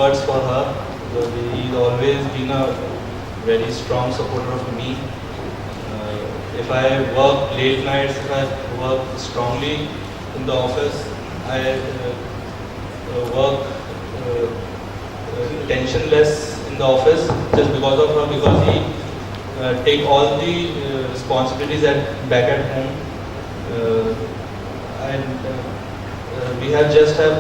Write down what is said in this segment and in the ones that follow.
words for her. He's always been a very strong supporter of me. If I work late nights, if I work strongly in the office, I work tensionless in the office just because of her, because he take all the responsibilities back at home, and we have just have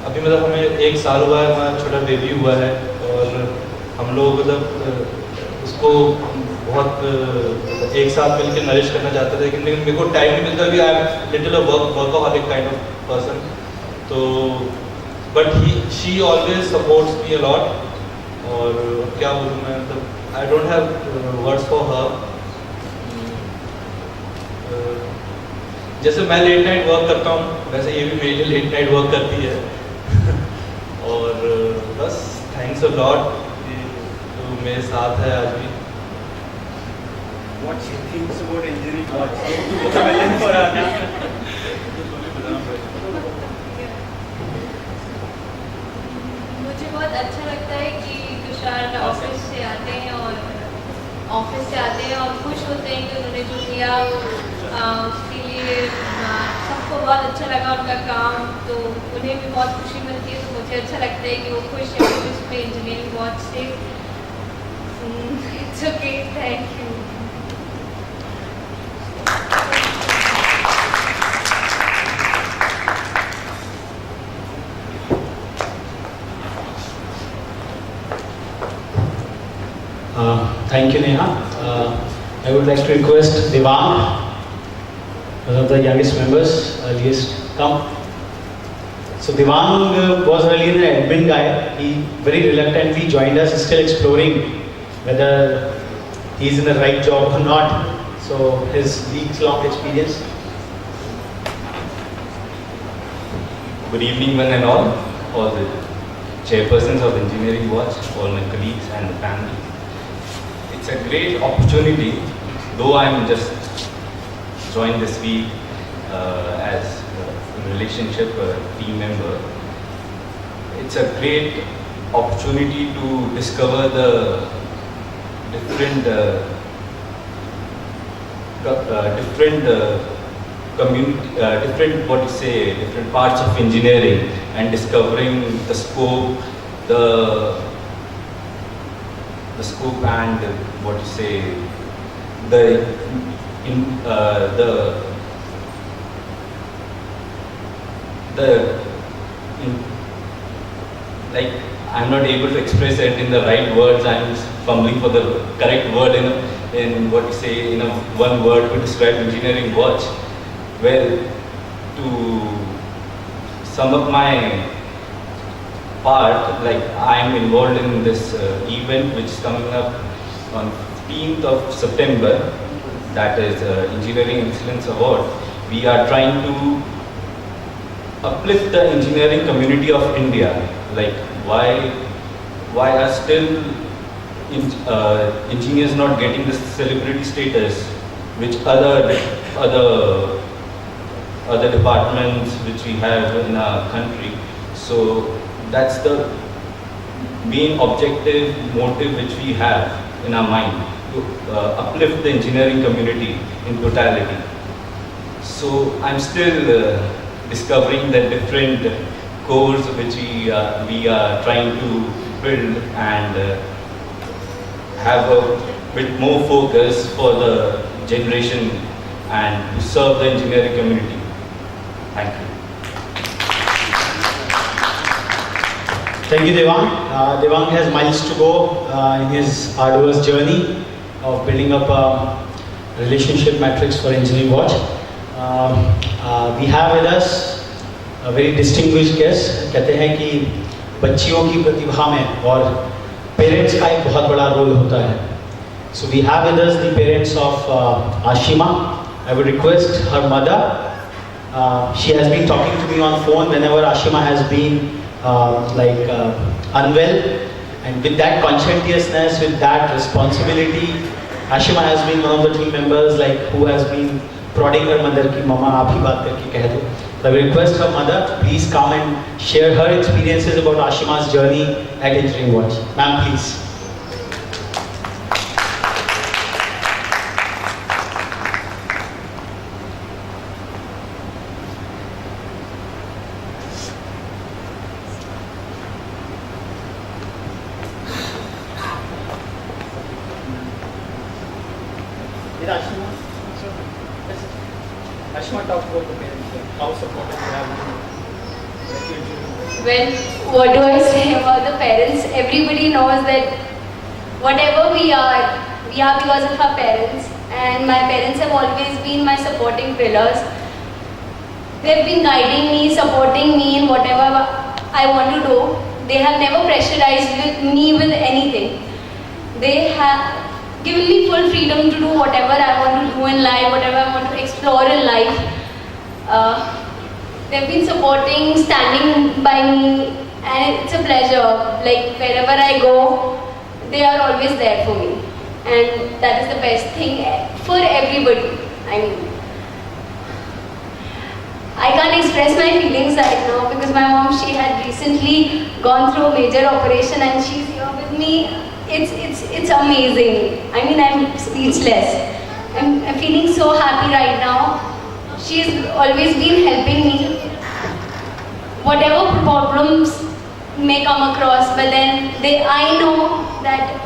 अभी मतलब हमें 1 साल हुआ है, हमारा छोटा baby हुआ है, और हम लोग मतलब उसको बहुत एक साथ मिलकर नरिश करना चाहते थे, लेकिन मेरे को टाइम नहीं मिलता कि I am little workaholic kind of person. तो but she always supports me a lot. और क्या बोलूँ मैं, मतलब I don't have words for her. जैसे मैं लेट नाइट वर्क करता हूँ, वैसे ये भी मेरे लिए लेट नाइट वर्क करती है. और बस थैंक्स अ लॉट कि तो मेरे साथ है आज भी. What she thinks about engineering watch for her. मुझे बहुत अच्छा लगता है कि तुषार ऑफिस से आते हैं और खुश होते हैं कि उन्होंने जो किया उसके लिए सबको बहुत अच्छा लगा उनका काम, तो उन्हें भी बहुत खुशी मिलती है. तो मुझे अच्छा लगता है कि वो खुश है ऑफिस में इंजीनियरिंग वॉच से. It's okay, thank you. Thank you, Neha. I would like to request Devang, one of the youngest members, earliest come. So Devang was earlier an admin guy. He very reluctantly joined us, still exploring whether he's in the right job or not. So his weeks-long experience. Good evening, one and all the chairpersons of Engineering Watch, all my colleagues and the family. It's a great opportunity, though I'm just joined this week as a relationship team member. It's a great opportunity to discover the different different parts of engineering, and discovering the scope, the scope and what you say, like I'm not able to express it in the right words. I'm fumbling for the correct word in what you say in one word to describe Engineering Watch. Well, to sum up my part, like I'm involved in this event which is coming up on 15th of September, that is Engineering Excellence Award. We are trying to uplift the engineering community of India. Like why are still engineers not getting this celebrity status which other departments which we have in our country? So that's the main objective motive which we have in our mind, to uplift the engineering community in totality. So I'm still discovering the different cores which we are trying to build and have a bit more focus for the generation and to serve the engineering community. Thank you. Thank you, Devang. Devang has miles to go in his arduous journey of building up a relationship matrix for Engineering Watch. We have with us a very distinguished guest. कहते हैं कि बच्चियों की प्रतिभा में और parents का एक बहुत बड़ा रोल होता है. So we have with us the parents of Ashima. I would request her mother. She has been talking to me on phone whenever Ashima has been unwell, and with that conscientiousness, with that responsibility, Ashima has been one of the team members who has been prodding her mother कि मम्मा आप ही बात करके कह दो. I will request her mother to please come and share her experiences about Ashima's journey at Engineering Watch. Ma'am, please. Ashima, talk about the parents. How supportive you have been. Well, what do I say about the parents? Everybody knows that whatever we are because of our parents. And my parents have always been my supporting pillars. They've been guiding me, supporting me in whatever I want to do. They have never pressurized me with anything. They have given me full freedom to do whatever I want to do in life, whatever I want to explore in life. They've been supporting, standing by me, and it's a pleasure. Like wherever I go, they are always there for me, and that is the best thing for everybody. I mean, I can't express my feelings right now because my mom, she had recently gone through a major operation and she's here with me. It's amazing. I mean, I'm speechless. I'm feeling so happy right now. She's always been helping me. Whatever problems may come across, but then I know that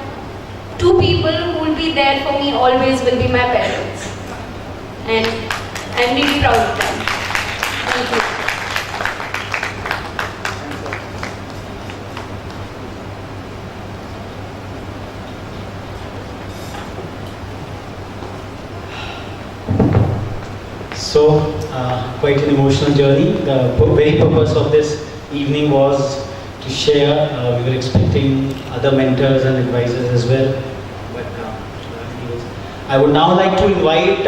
two people who will be there for me always will be my parents. And I'm really proud of them. Thank you. So, quite an emotional journey. The very purpose of this evening was to share. We were expecting other mentors and advisors as well. But I would now like to invite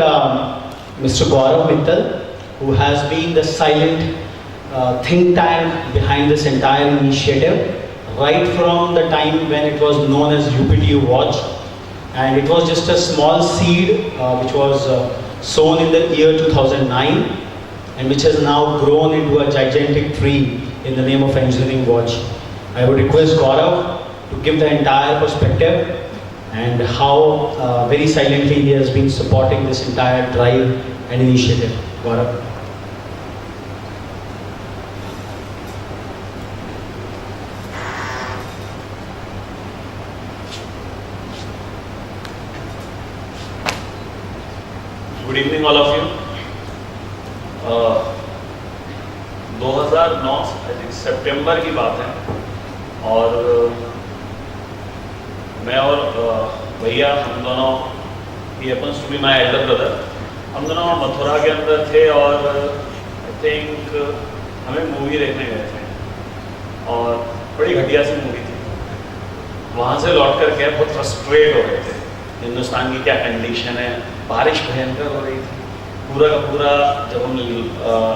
Mr. Gaurav Mittal, who has been the silent think tank behind this entire initiative, right from the time when it was known as UPTU Watch. And it was just a small seed which was sown in the year 2009 and which has now grown into a gigantic tree in the name of Engineering Watch. I would request Gaurav to give the entire perspective and how very silently he has been supporting this entire drive and initiative. Gaurav. Good evening all of you. 2009 I think सितंबर की बात है और मैं और भैया हम दोनों ही happens to be my elder brother, हम दोनों मथुरा के अंदर थे और आई थिंक हमें मूवी देखने गए थे और बड़ी घटिया सी मूवी थी। वहाँ से लौट कर के बहुत फ्रस्ट्रेट हो गए थे, हिंदुस्तान की क्या कंडीशन है, बारिश भयंकर हो रही थी पूरा का पूरा। जब हम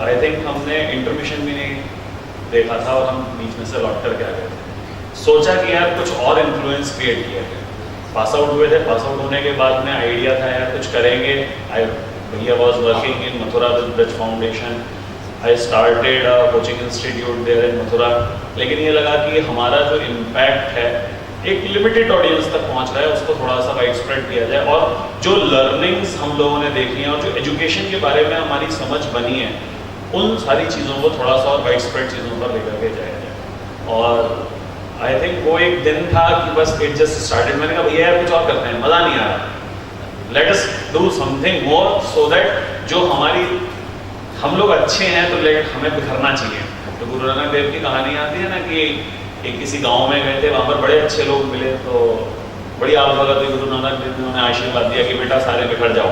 आई थिंक हमने इंटरमिशन भी नहीं देखा था और हम बीच में से लौट कर के आ गए थे। सोचा कि यार कुछ और इन्फ्लुएंस क्रिएट किया जाए। पास आउट हुए थे, पास आउट होने के बाद में आइडिया था यार कुछ करेंगे। भैया was working in Mathura with Brij foundation. I started a coaching institute there in Mathura. लेकिन ये लगा कि हमारा जो इम्पैक्ट है एक लिमिटेड ऑडियंस तक पहुंच रहा है, उसको थोड़ा सा वाइड स्प्रेड किया जाए और जो लर्निंग्स हम लोगों ने देखी हैं और जो एजुकेशन के बारे में हमारी समझ बनी है उन सारी चीज़ों को थोड़ा सा और वाइड स्प्रेड चीज़ों पर लेकर के जाया जाए। और आई थिंक वो एक दिन था कि बस इट जस्ट स्टार्टेड। मैंने कहा भैया यार कुछ और करते हैं, मज़ा नहीं आ रहा, let us do something more so that जो हमारी हम लोग अच्छे हैं तो लेट हमें बिखरना चाहिए। तो गुरु नानक देव की कहानी आती है ना कि एक किसी गांव में गए थे, वहाँ पर बड़े अच्छे लोग मिले तो बड़ी आप भगत हुई। गुरु नानक देव ने उन्हें आशीर्वाद दिया कि बेटा सारे बिखर जाओ।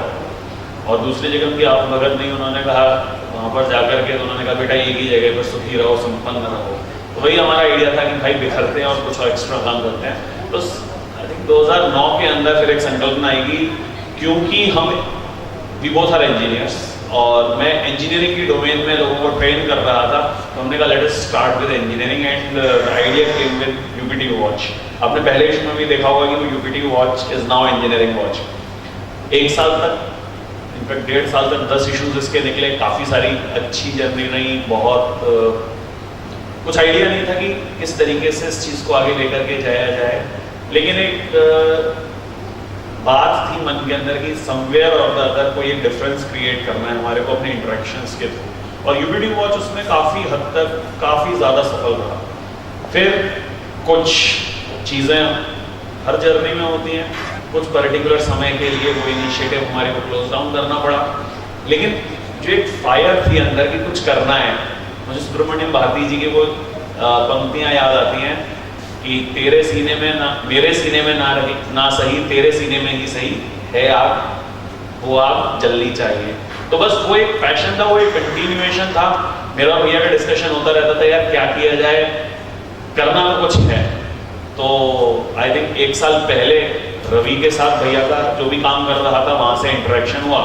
और दूसरी जगह उनकी आप भगत नहीं, उन्होंने कहा वहाँ पर जाकर के तो उन्होंने कहा बेटा एक ही जगह पर सुखी रहो, संपन्न रहो। तो वही हमारा आइडिया था कि भाई बिखरते हैं और कुछ और एक्स्ट्रा काम करते हैं। तो आई थिंक 2009 के अंदर फिर एक संकल्पना आएगी, क्योंकि हम वी बोथ आर इंजीनियर्स और मैं इंजीनियरिंग की डोमेन में लोगों को ट्रेन कर रहा था। तो हमने कहा let us start with engineering and idea came with UPTU watch. आपने पहले इसमें भी देखा होगा कि UPTU watch is now engineering watch. एक साल तक इनफैक्ट 1.5 साल तक 10 इश्यूज इसके निकले, काफ़ी सारी अच्छी जर्नी रही, बहुत कुछ आइडिया नहीं था कि किस तरीके से इस चीज़ को आगे लेकर के जाया जाए, लेकिन एक बात थी मन के अंदर कि समवेयर और द अदर कोई एक डिफरेंस क्रिएट करना है हमारे को अपने इंटरेक्शंस के थ्रू, और यूबीडी वॉच उसमें काफ़ी हद तक काफ़ी ज़्यादा सफल रहा। फिर कुछ चीज़ें हर जर्नी में होती हैं, कुछ पर्टिकुलर समय के लिए वो इनिशिएटिव हमारे को क्लोज डाउन करना पड़ा, लेकिन जो एक फायर थी अंदर कि कुछ करना है, मुझे सुब्रमण्यम भारती जी की वो पंक्तियाँ याद आती हैं कि तेरे सीने में ना, मेरे सीने में ना रही ना सही, तेरे सीने में ही सही है आग, वो आग जलनी चाहिए। तो बस वो एक पैशन था, वो एक कंटिन्यूएशन था। मेरा भैया का डिस्कशन होता रहता था, यार क्या किया जाए, करना तो कुछ है। तो आई थिंक 1 साल पहले रवि के साथ भैया का जो भी काम कर रहा था वहाँ से इंटरेक्शन हुआ,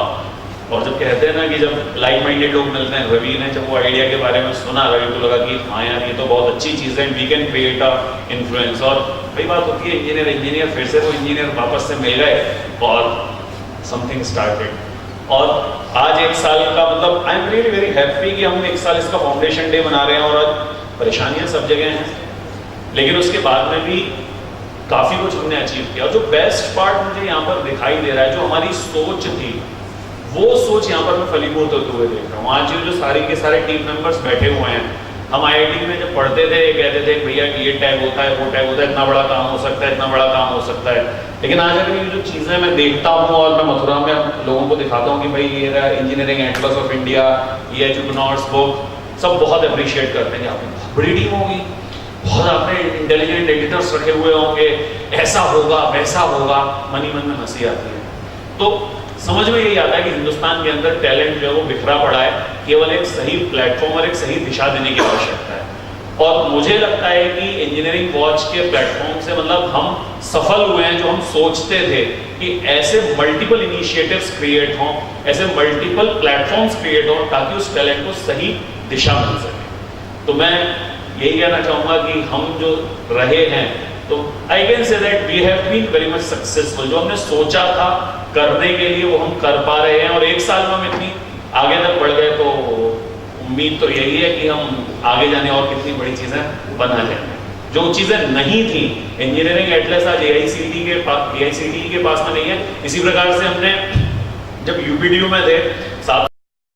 और जब कहते हैं ना कि जब लाइक माइंडेड लोग मिलते हैं, रवि ने जब वो आइडिया के बारे में सुना, रवि को लगा कि हाँ यार ये तो बहुत अच्छी चीज़ है, we can create a influence. और कई बात होती है इंजीनियर फिर से वो इंजीनियर वापस से मिल गए और समथिंग स्टार्टेड। और आज 1 साल का मतलब I am really very happy कि हम 1 साल इसका फाउंडेशन डे मना रहे हैं, और आज परेशानियाँ सब जगह हैं, लेकिन उसके बाद में भी काफ़ी कुछ हमने अचीव किया। और जो बेस्ट पार्ट मुझे यहाँ पर दिखाई दे रहा है, जो हमारी सोच थी वो सोच यहाँ पर मैं फलीभूत होते हुए देख रहा हूँ। आज जो सारे के सारे टीम मेंबर्स बैठे हुए हैं, हम आईआईटी में जब पढ़ते थे कहते थे भैया कि ये टैग होता है, वो टैग होता है, इतना बड़ा काम हो सकता है, इतना बड़ा काम हो सकता है, लेकिन आज अगर ये जो चीज़ें मैं देखता हूँ और मैं मथुरा में लोगों को दिखाता हूँ कि भाई ये रहा इंजीनियरिंग एटलस ऑफ इंडिया, ये एजुकनॉट्स बुक, सब बहुत अप्रिशिएट करते हैं कि आपकी बहुत बड़ी टीम होगी, बहुत आपने इंटेलिजेंट एडिटर्स रखे हुए होंगे, ऐसा होगा वैसा होगा, मन ही मन में हंसी आती है। तो समझ में यही आता है कि हिंदुस्तान के अंदर टैलेंट जो है वो बिखरा पड़ा है, केवल एक सही प्लेटफॉर्म और एक सही दिशा देने की आवश्यकता है। और मुझे लगता है कि इंजीनियरिंग वॉच के प्लेटफॉर्म से मतलब हम सफल हुए हैं, जो हम सोचते थे कि ऐसे मल्टीपल इनिशिएटिव्स क्रिएट हों, ऐसे मल्टीपल प्लेटफॉर्म्स क्रिएट हों ताकि उस टैलेंट को सही दिशा मिल सके। तो मैं यही कहना चाहूँगा कि हम जो रहे हैं, तो I can say that we have been very much successful. जो हमने सोचा था करने के लिए वो हम कर पा रहे हैं, और 1 साल में हम इतनी आगे तक बढ़ गए, तो उम्मीद तो यही है कि हम आगे जाने और कितनी बड़ी चीज़ें बना जाए। जो चीज़ें नहीं थी, इंजीनियरिंग एटलस आज AICTE के पास में नहीं है। इसी प्रकार से हमने जब UPDU में थे 7